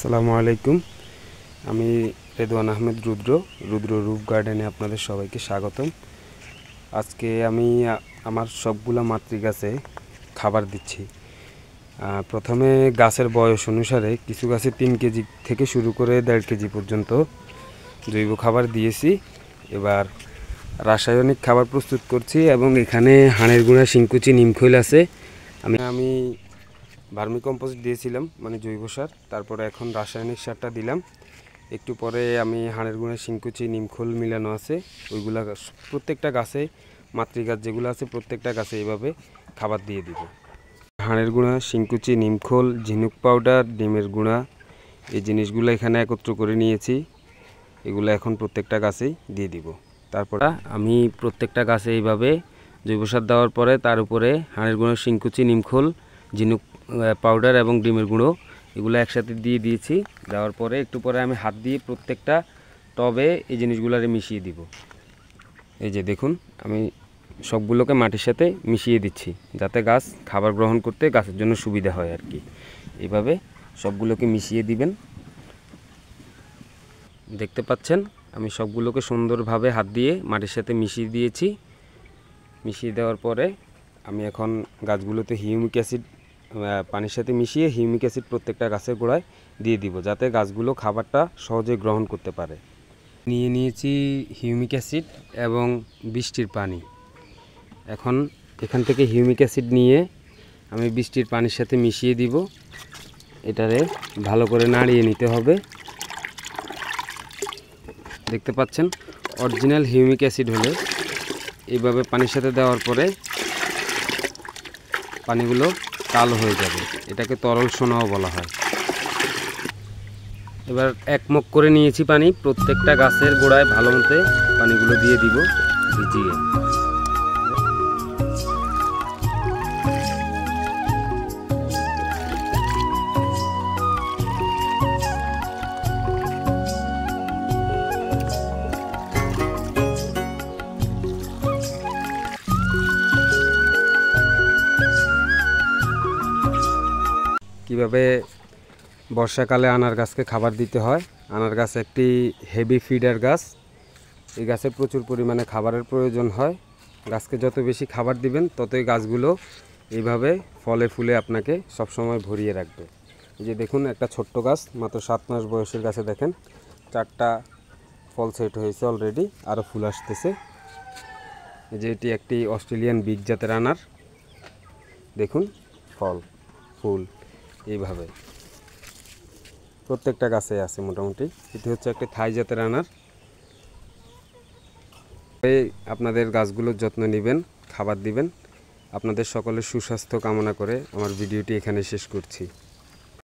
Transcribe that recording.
আসসালামু আলাইকুম। আমি রেদওয়ান আহমেদ রুদ্র রূপ গার্ডেনে আপনাদের সবাইকে স্বাগতম। আজকে আমি আমার সবগুলা মাতৃ গাছে খাবার দিচ্ছি। প্রথমে গাছের বয়স অনুসারে কিছু গাছে 3 কেজি থেকে শুরু করে 1.5 কেজি পর্যন্ত জৈব খাবার দিয়েছি। এবার রাসায়নিক খাবার প্রস্তুত করছি এবং এখানে হাড়ের গুঁড়া, শিংকুচি, নিমখৈল আছে। আমি ভার্মি কম্পোস্ট দিয়েছিলাম, মানে জৈব সার। তারপরে এখন রাসায়নিক সারটা দিলাম। একটু পরে আমি হাড়ের গুঁড়া, শিংকুচি, নিমখোল মিলানো আছে, ওইগুলা প্রত্যেকটা গাছে, মাতৃগাছ যেগুলো আছে প্রত্যেকটা গাছে এইভাবে খাবার দিয়ে দিব। হাড়ের গুঁড়া, শিংকুচি, নিমখোল, ঝিনুক পাউডার, ডিমের গুঁড়া, এই জিনিসগুলো এখানে একত্র করে নিয়েছি। এগুলো এখন প্রত্যেকটা গাছেই দিয়ে দিব। তারপর আমি প্রত্যেকটা গাছে এইভাবে জৈব সার দেওয়ার পরে তার উপরে হাড়ের গুঁড়া, শিংকুচি, নিমখোল, ঝিনুক পাউডার এবং ডিমের গুঁড়ো এগুলো একসাথে দিয়ে দিয়েছি। দেওয়ার পরে একটু পরে আমি হাত দিয়ে প্রত্যেকটা টবে এই জিনিসগুলোরে মিশিয়ে দিব। এই যে দেখুন, আমি সবগুলোকে মাটির সাথে মিশিয়ে দিচ্ছি যাতে গাছ খাবার গ্রহণ করতে গাছের জন্য সুবিধা হয় আর কি। এইভাবে সবগুলোকে মিশিয়ে দিবেন। দেখতে পাচ্ছেন আমি সবগুলোকে সুন্দরভাবে হাত দিয়ে মাটির সাথে মিশিয়ে দিয়েছি। মিশিয়ে দেওয়ার পরে আমি এখন গাছগুলোতে হিউমিক অ্যাসিড পানির সাথে মিশিয়ে হিউমিক অ্যাসিড প্রত্যেকটা গাছের গোড়ায় দিয়ে দিব যাতে গাছগুলো খাবারটা সহজে গ্রহণ করতে পারে। নিয়ে নিয়েছি হিউমিক অ্যাসিড এবং বৃষ্টির পানি। এখন এখান থেকে হিউমিক অ্যাসিড নিয়ে আমি বৃষ্টির পানির সাথে মিশিয়ে দিব। এটারে ভালো করে নাড়িয়ে নিতে হবে। দেখতে পাচ্ছেন অরিজিনাল হিউমিক অ্যাসিড হলে এইভাবে পানির সাথে দেওয়ার পরে পানিগুলো কালো হয়ে যাবে, এটাকে তরল সোনাও বলা হয়। এবার এক মগ করে নিয়েছি পানি, প্রত্যেকটা গাছের গোড়ায় ভালো মতো পানিগুলো দিয়ে দিব ভিজিয়ে। কিভাবে বর্ষাকালে আনার গাছকে খাবার দিতে হয়। আনার গাছ একটি হেভি ফিডার গাছ। এই গাছে প্রচুর পরিমাণে খাবারের প্রয়োজন হয়। গাছকে যত বেশি খাবার দিবেন ততই গাছগুলো এইভাবে ফলে ফুলে আপনাকে সবসময় ভরিয়ে রাখবে। এই যে দেখুন, একটা ছোট্ট গাছ, মাত্র 7 মাস বয়সের গাছে দেখেন 4টা ফল সেট হয়েছে অলরেডি, আরও ফুল আসতেছে। এই যে এটি একটি অস্ট্রেলিয়ান বিগ জাতের আনার। দেখুন ফল, ফুল এইভাবে প্রত্যেকটা গাছে আছে মোটামুটি। এটি হচ্ছে একটা থাই জাতের আনার। আপনাদের গাছগুলোর যত্ন নেবেন, খাবার দিবেন। আপনাদের সকলের সুস্বাস্থ্য কামনা করে আমার ভিডিওটি এখানে শেষ করছি।